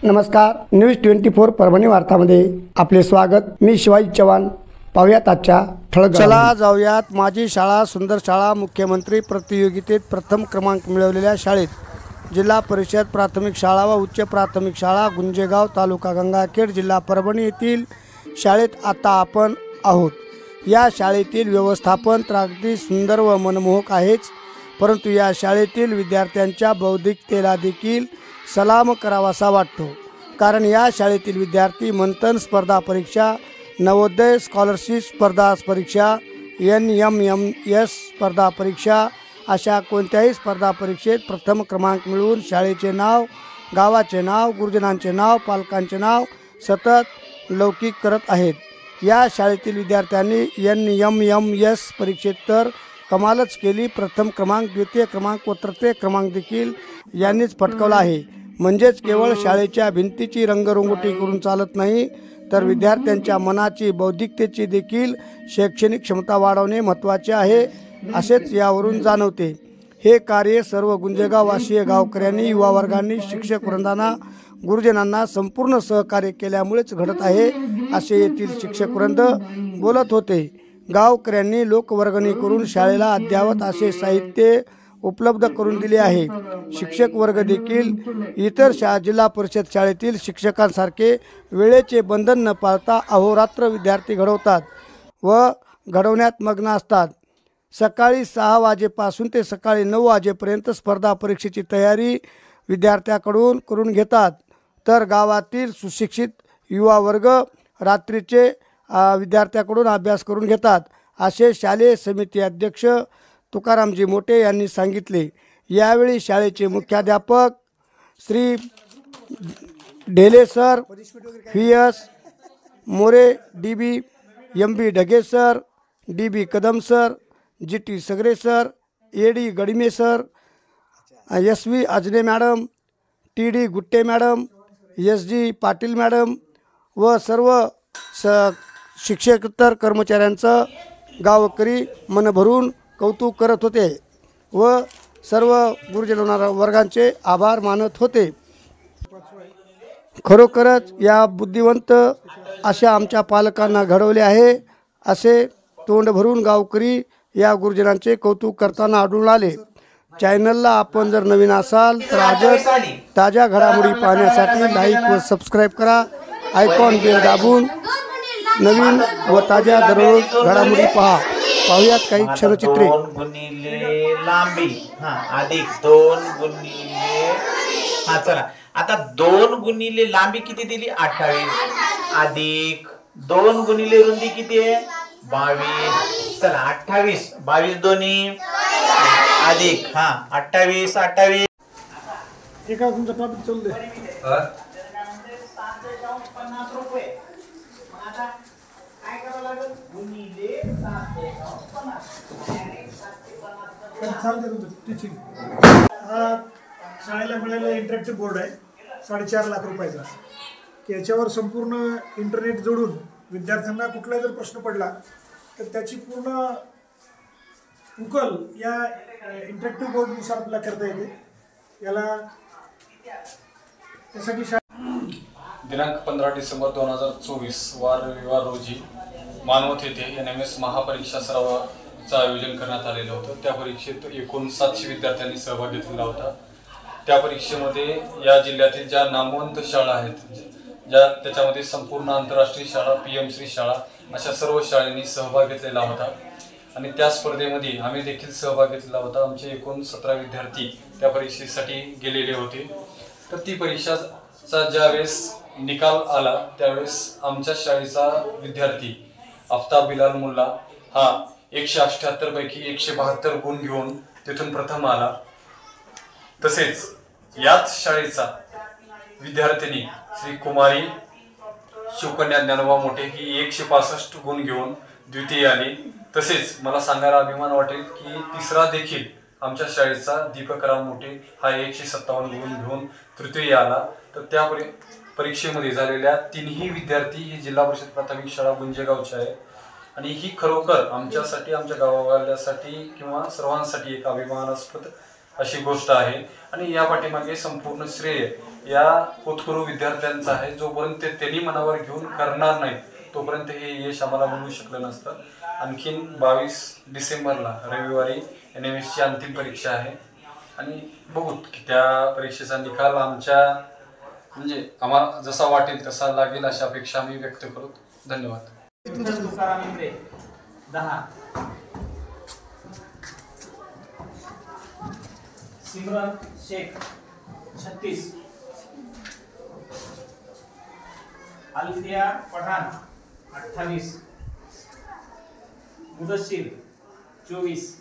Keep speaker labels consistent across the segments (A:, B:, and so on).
A: नमस्कार, न्यूज 24 परभणी वार्तामध्ये आपले स्वागत। मी शिवाजी चव्हाण। पाहूयात आजच्या ठळक घडामोडी। चला जाऊयात माझी शाळा सुंदर शाळा मुख्यमंत्री प्रतियोगितेत प्रथम क्रमांक मिळवलेल्या शाळेत जिल्हा परिषद प्राथमिक शाळा व उच्च प्राथमिक शाळा गुंजेगाव तालुका गंगाखेड जिल्हा परभणी येथील शाळेत आता आपण आहोत। या शाळेतील व्यवस्थापन तर अगदी सुंदर व मनमोहक आहेच, परंतु या शाळेतील विद्यार्थ्यांच्या बौद्धिकतेला देखील सलाम करावासा वाटतो। कारण या शाळेतील विद्यार्थी मंथन स्पर्धा परीक्षा, नवोदय स्कॉलरशिप स्पर्धा परीक्षा, NMMS स्पर्धा परीक्षा अशा कोणत्याही स्पर्धा परीक्षेत प्रथम क्रमांक मिळवून शाळेचे नाव, गावाचे नाव, गुरुजनांचे नाव, पालकांचे नाव सतत लौकिक करत आहेत। या शाळेतील विद्यार्थ्यांनी NMMS परीक्षेत तर कमालच केली। प्रथम क्रमांक, द्वितीय क्रमांक व तृतीय क्रमांक देखील यांनीच पटकावला आहे। म्हणजेच केवळ शाळेच्या भिंतीची रंगरंगोटी करून चालत नाही, तर विद्यार्थ्यांच्या मनाची, बौद्धिकतेची देखील शैक्षणिक क्षमता वाढवणे महत्त्वाचे आहे, असेच यावरून जाणवते। हे कार्य सर्व गुंजेगाववासीय गावकऱ्यांनी, युवा वर्गांनी, शिक्षक वृंदांना, गुरुजनांना संपूर्ण सहकार्य केल्यामुळेच घडत आहे, असे येथील शिक्षक वृंद बोलत होते। गावकऱ्यांनी लोकवर्गणी करून शाळेला अद्ययावत असे साहित्य उपलब्ध करून दिले आहे। शिक्षक वर्ग देखील इतर जिल्हा परिषद शाळेतील शिक्षकांसारखे वेळेचे बंधन न पाळता अहोरात्र विद्यार्थी घडवतात व घडवण्यात मग्न असतात। सकाळी 6 वाजेपासून ते सकाळी 9 वाजेपर्यंत स्पर्धा परीक्षेची तयारी विद्यार्थ्याकडून करून घेतात, तर गावातील सुशिक्षित युवा वर्ग रात्रीचे विद्यार्थ्याकडून अभ्यास करून घेतात, असे शालेय समिती अध्यक्ष तुकारामजी मोटे यांनी सांगितले। यावेळी शाळेचे मुख्याध्यापक Shri Dhele sir, VS More, DB MB Dhage sir, DB Kadam sir, GT Sagare sir, AD Gadime sir, SV Ajane madam, TD Gutte madam, SG Patil madam व सर्व शिक्षकेतर कर्मचाऱ्यांचं गावकरी मन भरून कौतुक करत होते व सर्व गुरुजन वर्गांचे आभार मानत होते। खरोखरच या बुद्धिवंत अशा आमच्या पालकांना घडवले आहे, असे तोंड भरून गावकरी या गुरुजनांचे कौतुक करताना आढळून आले। चॅनलला आपण जर नवीन असाल तर आजच ताज्या घडामोडी पाहण्यासाठी लाईक व सबस्क्राईब करा। आयकॉन बेल दाबून नवीन व ताज्या दररोज घडामोडी पहा। पाहूयात काही क्षणचित्रे।
B: 2 गुणिले लांबी अधिक 2 गुणिले चला आता 2 गुणिले लांबी किती दिली 28 अधिक 2 गुणिले रुंदी किती आहे 22 चला 28 22 दोन्ही अधिक 28 28
C: एका तुमचा टॉपिक चालू दे
B: 50 रुपये आता काय करावं लागेल गुणिले
C: 750 टीचिंग शाळेला मिळालेला इंटरॅक्टिव्ह बोर्ड आहे 4.5 लाख रुपयाचा। याच्यावर संपूर्ण इंटरनेट जोडून विद्यार्थ्यांना कुठलाही जर प्रश्न पडला तर त्याची पूर्ण उकल या इंटरॅक्टिव्ह बोर्डनुसार आपल्याला करता येते। याला त्यासाठी
D: दिनांक 15 डिसेंबर 2024 वार रविवार रोजी मानवत येथे NMS महापरीक्षा सरावाचं आयोजन करण्यात आलेलं होतं। त्या परीक्षेत एकूण 700 विद्यार्थ्यांनी सहभाग घेतलेला होता। त्या परीक्षेमध्ये या जिल्ह्यातील ज्या नामवंत शाळा आहेत, ज्या त्याच्यामध्ये संपूर्ण आंतरराष्ट्रीय शाळा, PM श्री शाळा अशा सर्व शाळांनी सहभाग घेतलेला होता आणि त्या स्पर्धेमध्ये आम्ही देखील सहभाग घेतलेला होता। आमचे एकूण 17 विद्यार्थी त्या परीक्षेसाठी गेलेले होते। तर ती परीक्षाचा ज्यावेळेस निकाल आला त्यावेळेस आमच्या शाळेचा विद्यार्थी आफ्ताब बिलाल मुल्ला हा 178 पैकी 172 गुण घेऊन तिथून प्रथम आला। तसेच याच शाळेचा विद्यार्थिनी श्री कुमारी शिवकन्या ज्ञानोबा मोठे ही 165 गुण घेऊन द्वितीय आली। तसेच मला सांगायला अभिमान वाटेल की तिसरा देखील आमच्या शाळेचा दीपकराव मोठे हा 157 गुण घेऊन तृतीय आला। तर त्या परीक्षेमध्ये झालेल्या तिन्ही विद्यार्थी ही जिल्हा परिषद प्राथमिक शाळा गुंजेगावचे आहे आणि ही खरोखर आमच्यासाठी, आमच्या गावावाल्यासाठी किंवा सर्वांसाठी एक अभिमानास्पद अशी गोष्ट आहे. आणि या पाठीमागे संपूर्ण श्रेय या होतकरू विद्यार्थ्यांचं आहे. जोपर्यंत त्यांनी मनावर घेऊन करणार नाहीत तोपर्यंत हे यश आम्हाला मिळू शकलं नसतं. आणखीन 22 डिसेंबरला रविवारी NMS ची अंतिम परीक्षा आहे आणि बघू की त्या परीक्षेचा निकाल आमच्या म्हणजे आम्हाला जसा वाटेल तसा लागेल अशी अपेक्षा आम्ही व्यक्त करू. धन्यवाद.
B: तुकाराम इंगळे 10, सिमरन शेख 36, अल्फिया पठाण 28, मुदस्सिर 24.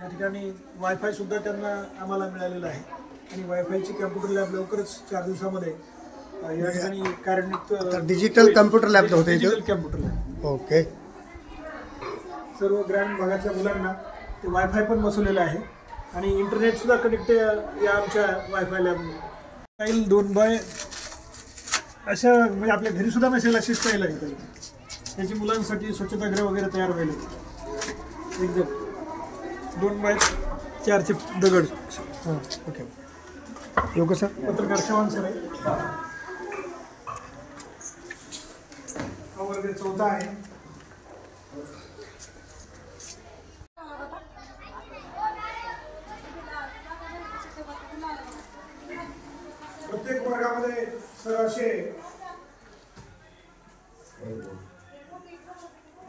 C: या ठिकाणी वायफाय सुद्धा त्यांना आम्हाला मिळालेला आहे आणि वायफायची कॅम्प्युटर लॅब लवकरच 4 दिवसामध्ये या ठिकाणी कार्यान्वित.
A: डिजिटल कम्प्युटर लॅब होते
C: डिजिटल कॅम्प्युटर लॅब.
A: ओके.
C: सर्व ग्रामीण भागातल्या मुलांना ते वायफाय पण बसवलेलं आहे आणि इंटरनेट सुद्धा कनेक्ट या आमच्या वायफाय लॅब. स्टाईल 2 बाय अशा म्हणजे आपल्या घरी सुद्धा नसेल अशी स्टाईल आहे. त्याची मुलांसाठी स्वच्छतागृह वगैरे तयार व्हायला एकदम 2 बाय 4चे दगड. हां ओके. योग्य सर. पत्रकार चव्हाण सर आहे. हा वर्ग 14 आहे. प्रत्येक वर्गामध्ये सर असे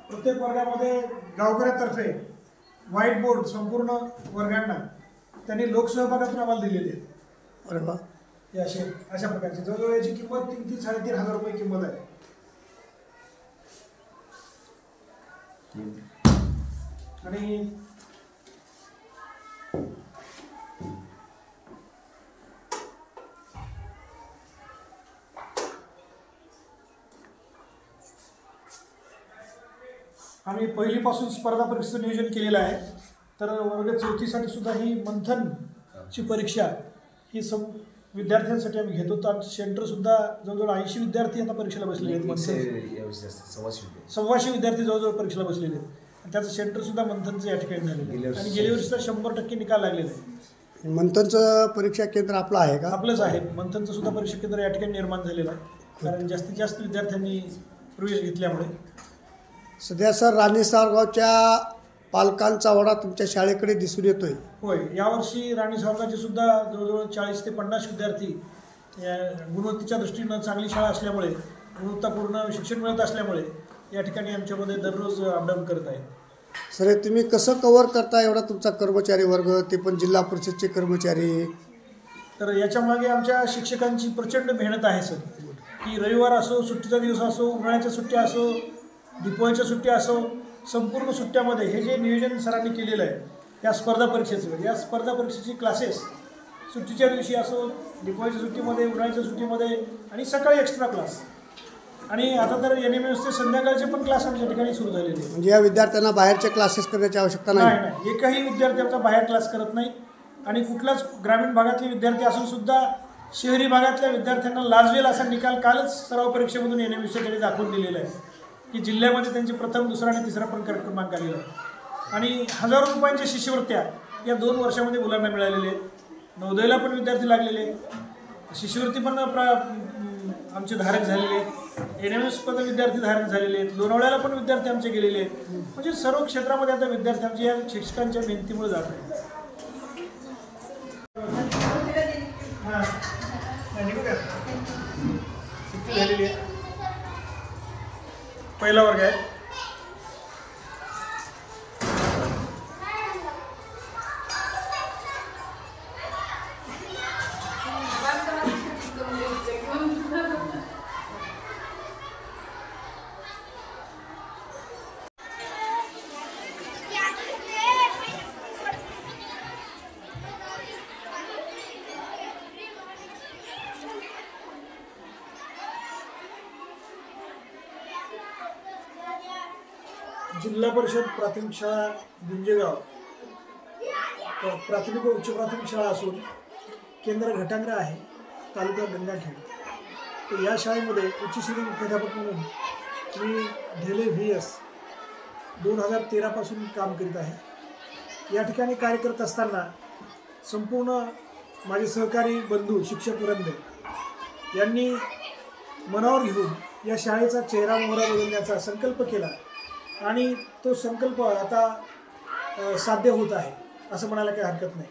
C: प्रत्येक वर्गामध्ये गावकऱ्यातर्फे व्हाईट बोर्ड संपूर्ण वर्गांना त्यांनी लोकसहभागातून आम्हाला दिलेले आहेत.
A: अरे वा.
C: हे अशा प्रकारचे जवळजवळ याची किंमत 3,000 ते 3,500 रुपये किंमत आहे. आणि आम्ही पहिलीपासून स्पर्धा परीक्षेचं नियोजन केलेलं आहे. तर वर्ग 4थीसाठी सुद्धा ही मंथनची परीक्षा ही विद्यार्थ्यांसाठी आम्ही घेतो. तर आमचं सेंटरसुद्धा जवळजवळ 80 विद्यार्थी आता परीक्षेला बसलेले आहेत. 1,200 विद्यार्थी जवळजवळ परीक्षेला बसलेले आहेत आणि त्याचं सेंटरसुद्धा मंथनचं या ठिकाणी झालेलं आहे आणि गेल्या वर्षीचा 100% निकाल लागलेला आहे.
A: मंथनचं परीक्षा केंद्र आपलं आहे का?
C: आपलंच आहे. मंथनचं सुद्धा परीक्षा केंद्र या ठिकाणी निर्माण झालेलं आहे कारण जास्तीत जास्त विद्यार्थ्यांनी प्रवेश घेतल्यामुळे.
A: सध्या सर राणी सावरगावच्या पालकांचा ओढा तुमच्या शाळेकडे दिसून येतोय.
C: होय. यावर्षी राणी सावरगावचे सुद्धा जवळजवळ 40 ते 50 विद्यार्थी या गुणवत्तेच्या दृष्टीनं चांगली शाळा असल्यामुळे गुणवत्तापूर्ण शिक्षण मिळत असल्यामुळे या ठिकाणी आमच्यामध्ये दररोज अपडाऊन करत आहेत.
A: सर तुम्ही कसं कव्हर करता एवढा तुमचा कर्मचारी वर्ग, ते पण जिल्हा परिषदचे कर्मचारी?
C: तर याच्यामागे आमच्या शिक्षकांची प्रचंड मेहनत आहे सर. की रविवार असो, सुट्टीचा दिवस असो, उन्हाळ्याच्या सुट्ट्या असो, दिवाळीच्या सुट्ट्या असो, संपूर्ण सुट्ट्यामध्ये हे जे नियोजन सरांनी केलेलं आहे या स्पर्धा परीक्षेचं, या स्पर्धा परीक्षेची क्लासेस सुट्टीच्या दिवशी असो, दिवाळीच्या सुट्टीमध्ये, उन्हाळ्याच्या सुट्टीमध्ये आणि सकाळी एक्स्ट्रा क्लास आणि आता तर NMSचे संध्याकाळचे पण क्लास आमच्या ठिकाणी सुरू झालेले आहेत.
A: म्हणजे या विद्यार्थ्यांना बाहेरचे क्लासेस करण्याची आवश्यकता नाही?
C: नाही. एकही विद्यार्थी आमचा बाहेर क्लास करत नाही आणि कुठलाच ग्रामीण भागातले विद्यार्थी असून सुद्धा शहरी भागातल्या विद्यार्थ्यांना लाजवेल असा निकाल कालच सराव परीक्षेमधून NMSच्याकडे दाखवून दिलेला आहे की जिल्ह्यामध्ये त्यांचे प्रथम, दुसरा आणि तिसरा पण क्रमांक आलेला आहे आणि हजारो रुपयांच्या शिष्यवृत्त्या या 2 वर्षामध्ये मुलांना मिळालेले आहेत. नवोदयला पण विद्यार्थी लागलेले आहेत, शिष्यवृत्ती पण आमचे धारक झालेले आहेत, NMS पण विद्यार्थी धारक झालेले आहेत, लोणावळ्याला पण विद्यार्थी आमचे गेलेले आहेत. म्हणजे सर्व क्षेत्रामध्ये आता विद्यार्थी आमचे या शिक्षकांच्या मेहनतीमुळे जात आहेत. झालेली आहे. पहिला वर्ग आहे. जिल्हा परिषद प्राथमिक शाळा गुंजेगाव प्राथमिक व उच्च प्राथमिक शाळा असून केंद्र घटांग्रा आहे, तालुका गंगाखेड. तर या शाळेमध्ये उच्च शिक्षण मुख्याध्यापक म्हणून मी ढेले VS 2013 पासून काम करीत आहे. या ठिकाणी कार्य करत असताना संपूर्ण माझे सहकारी बंधू शिक्षक वृंद यांनी मनावर घेऊन या शाळेचा चेहरा मोहरा बदलण्याचा संकल्प केला आणि तो संकल्प आता साध्य होत आहे असं म्हणायला काही हरकत नाही.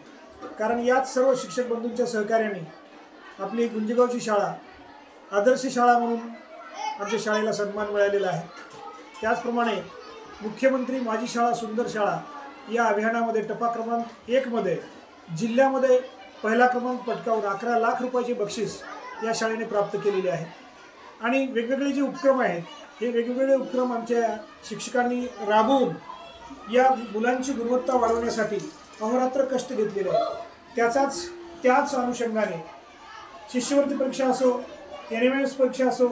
C: कारण याच सर्व शिक्षक बंधूंच्या सहकार्याने आपली गुंजेगावची शाळा आदर्श शाळा म्हणून आमच्या शाळेला सन्मान मिळालेला आहे. त्याचप्रमाणे मुख्यमंत्री माझी शाळा सुंदर शाळा या अभियानामध्ये टप्पा क्रमांक 1 मध्ये जिल्ह्यामध्ये पहिला क्रमांक पटकावून 11 लाख रुपयाची बक्षीस या शाळेने प्राप्त केलेले आहे. आणि वेगवेगळे जे उपक्रम आहेत हे वेगवेगळे उपक्रम आमच्या शिक्षकांनी राबवून या मुलांची गुणवत्ता वाढवण्यासाठी अहोरात्र कष्ट घेतलेले आहेत. त्याच अनुषंगाने शिष्यवृत्ती परीक्षा असो, NMS परीक्षा असो,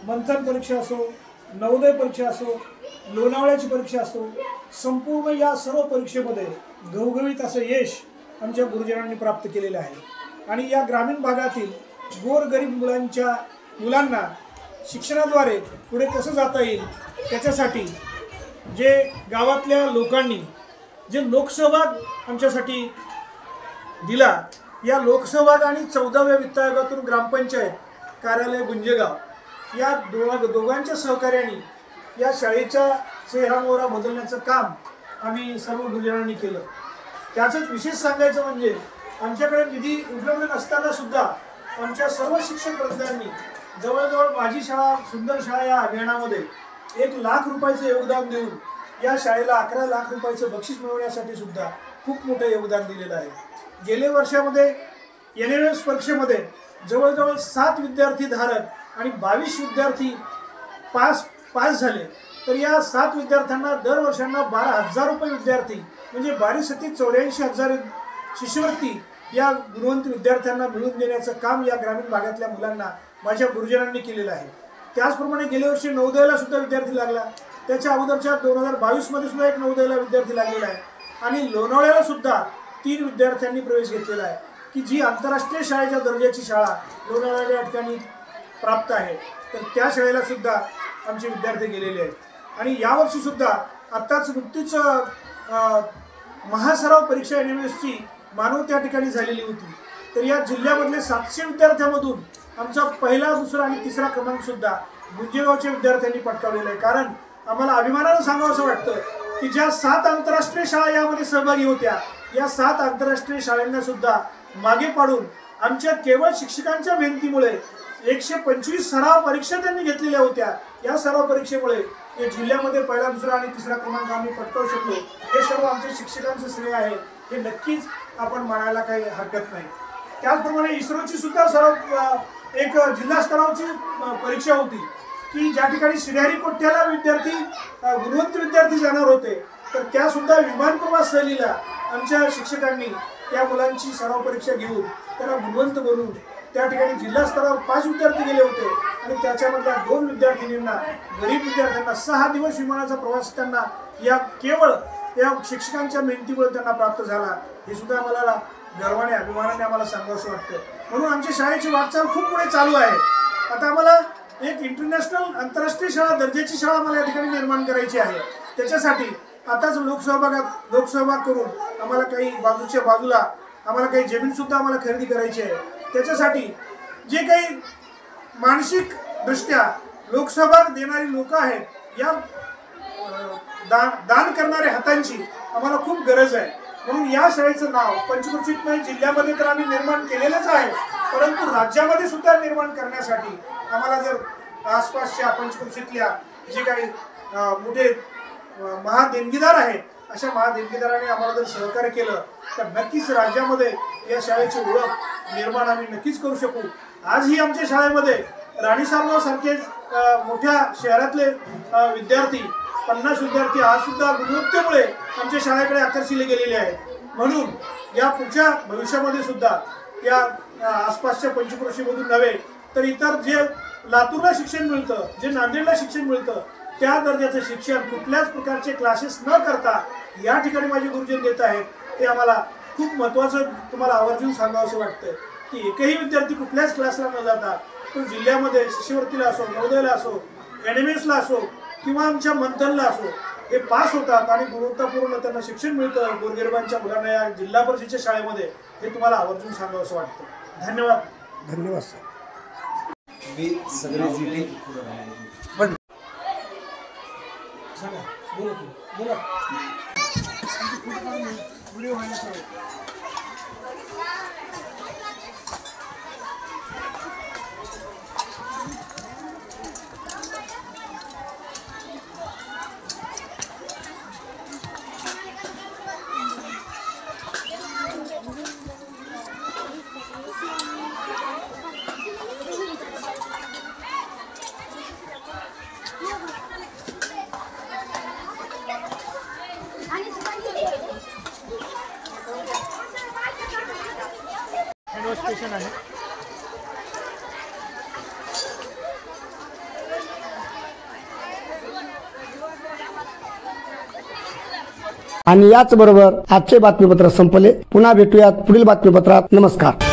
C: मंथन परीक्षा असो, नवोदय परीक्षा असो, लोणावळ्याची परीक्षा असो, संपूर्ण या सर्व परीक्षेमध्ये घवघवीत असं यश आमच्या गुरुजनांनी प्राप्त केलेलं आहे. आणि या ग्रामीण भागातील गोरगरीब मुलांना शिक्षणाद्वारे पुढे कसं जाता येईल त्याच्यासाठी जे गावातल्या लोकांनी जे लोकसहभाग आमच्यासाठी दिला, या लोकसहभाग आणि 14व्या वित्त आयोगातून ग्रामपंचायत कार्यालय गुंजेगाव या दोघांच्या सहकार्याने या शाळेचा चेहरा मोहरा बदलण्याचं काम आम्ही सर्व गुरुजनांनी केलं. त्याचंच विशेष सांगायचं म्हणजे आमच्याकडे निधी उपलब्ध नसताना सुद्धा आमच्या सर्व शिक्षक वृंदांनी जवळजवळ माझी शाळा सुंदर शाळा या अभियानामध्ये 1 लाख रुपयाचं योगदान देऊन या शाळेला 11 लाख रुपयाचं बक्षीस मिळवण्यासाठी सुद्धा खूप मोठं योगदान दिलेलं आहे. गेल्या वर्षामध्ये NMS परीक्षेमध्ये जवळजवळ 7 विद्यार्थी धारक आणि 22 विद्यार्थी पास झाले. तर या 7 विद्यार्थ्यांना दरवर्षांना 12,000 रुपये विद्यार्थी म्हणजे 12,84,000 शिष्यवृत्ती या गुणवंत विद्यार्थ्यांना मिळवून देण्याचं काम या ग्रामीण भागातल्या मुलांना माझ्या गुरुजनांनी केलेलं आहे. त्याचप्रमाणे गेल्या वर्षी नवोदयाला सुद्धा विद्यार्थी लागला. त्याच्या अगोदरच्या 2022 मध्ये सुद्धा एक नवोदयाला विद्यार्थी लागलेला आहे. आणि लोणावळ्याला सुद्धा 3 विद्यार्थ्यांनी प्रवेश घेतलेला आहे की जी आंतरराष्ट्रीय शाळेच्या दर्जाची शाळा लोणावळ्या या ठिकाणी प्राप्त आहे. तर त्या शाळेला सुद्धा आमचे विद्यार्थी गेलेले आहेत. आणि यावर्षी सुद्धा आत्ताच नुकतीच महासराव परीक्षा NMSची मानव त्या ठिकाणी झालेली होती. तर या जिल्ह्यामधले 700 विद्यार्थ्यांमधून आमचा पहिला, दुसरा आणि तिसरा क्रमांक सुद्धा गुंजेगावच्या विद्यार्थ्यांनी पटकावलेला आहे. कारण आम्हाला अभिमानानं सांगावं असं वाटतं की ज्या 7 आंतरराष्ट्रीय शाळा यामध्ये सहभागी होत्या या 7 आंतरराष्ट्रीय शाळांना सुद्धा मागे पाडून आमच्या केवळ शिक्षकांच्या मेहनतीमुळे 125 सराव परीक्षा त्यांनी घेतलेल्या होत्या. या सराव परीक्षेमुळे या जिल्ह्यामध्ये पहिला, दुसरा आणि तिसरा क्रमांक आम्ही पटकावू शकलो. हे सर्व आमच्या शिक्षकांचं श्रेय आहे हे नक्कीच आपण म्हणायला काही हरकत नाही. त्याचप्रमाणे इस्रोची सुद्धा एक जिल्हा स्तरावरची परीक्षा होती की ज्या ठिकाणी श्रीहरिकोट्याला गुणवंत विद्यार्थी जाणार होते. तर त्यासुद्धा विमान प्रवास सहलीला आमच्या शिक्षकांनी त्या मुलांची सराव परीक्षा घेऊन त्यांना गुणवंत बनवून त्या ठिकाणी जिल्हा स्तरावर 5 विद्यार्थी गेले होते. आणि त्याच्यामधल्या 2 विद्यार्थिनींना, गरीब विद्यार्थ्यांना 6 दिवस विमानाचा प्रवास त्यांना केवळ या शिक्षकांच्या मेहनतीमुळे त्यांना प्राप्त झाला. हे सुद्धा आम्हाला गर्वाने, अभिमानाने आम्हाला सांगावंसं वाटतं. म्हणून आमच्या शाळेची वाटचाल खूप पुढे चालू आहे. आता आम्हाला एक इंटरनॅशनल आंतरराष्ट्रीय शाळा दर्जाची शाळा आम्हाला या ठिकाणी निर्माण करायची आहे. त्याच्यासाठी आताच लोकसहभाग करून आम्हाला काही बाजूला आम्हाला काही जमीनसुद्धा आम्हाला खरेदी करायची आहे. त्याच्यासाठी जे काही मानसिक दृष्ट्या लोकसहभाग देणारी लोक आहेत या दान करणाऱ्या हातांची आम्हाला खूप गरज आहे. म्हणून या शाळेचं नाव पंचक्रोशीत नाही जिल्ह्यामध्ये तर आम्ही निर्माण केलेलंच आहे, परंतु राज्यामध्ये सुद्धा निर्माण करण्यासाठी आम्हाला जर आसपासच्या पंचक्रोशीतल्या जे काही मोठे महादेणगीदार आहेत अशा महादेणगीदारांनी आम्हाला जर सहकार्य केलं तर नक्कीच राज्यामध्ये या शाळेची ओळख निर्माण आम्ही नक्कीच करू शकू. आजही आमच्या शाळेमध्ये राणी सारगाव सारखे मोठ्या शहरातले विद्यार्थी 50 विद्यार्थी आज सुद्धा गुणवत्तेमुळे आमच्या शाळेकडे आकर्षिले गेलेले आहेत. म्हणून या पुढच्या भविष्यामध्ये सुद्धा या आसपासच्या पंचक्रोशीमधून नव्हे तर इतर जे लातूरला शिक्षण मिळतं, जे नांदेडला शिक्षण मिळतं त्या दर्जाचं शिक्षण कुठल्याच प्रकारचे क्लासेस न करता या ठिकाणी माझे गुरुजन देत आहेत. ते आम्हाला खूप महत्त्वाचं तुम्हाला आवर्जून सांगावंसं वाटतं की एकही विद्यार्थी कुठल्याच क्लासला न जाता तो जिल्ह्यामध्ये शिष्यवृत्तीला असो, नवोदयाला असो, NMSला असो किंवा आमच्या मंथनला असो हे पास होतात आणि गुणवत्तापूर्ण त्यांना शिक्षण मिळतं गोरगरिबांच्या मुलांना या जिल्हा परिषदेच्या शाळेमध्ये, हे तुम्हाला आवर्जून सांगावं असं वाटतं. धन्यवाद.
A: धन्यवाद सर.
C: सांगा, बोला तू, बोला. व्हिडिओ व्हायला चालू. हॅन्डवॉश स्टेशन आहे.
A: आणि याच बरोबर आजचे बातमीपत्र संपले. पुन्हा भेटूयात पुढील बातमीपत्रात. नमस्कार.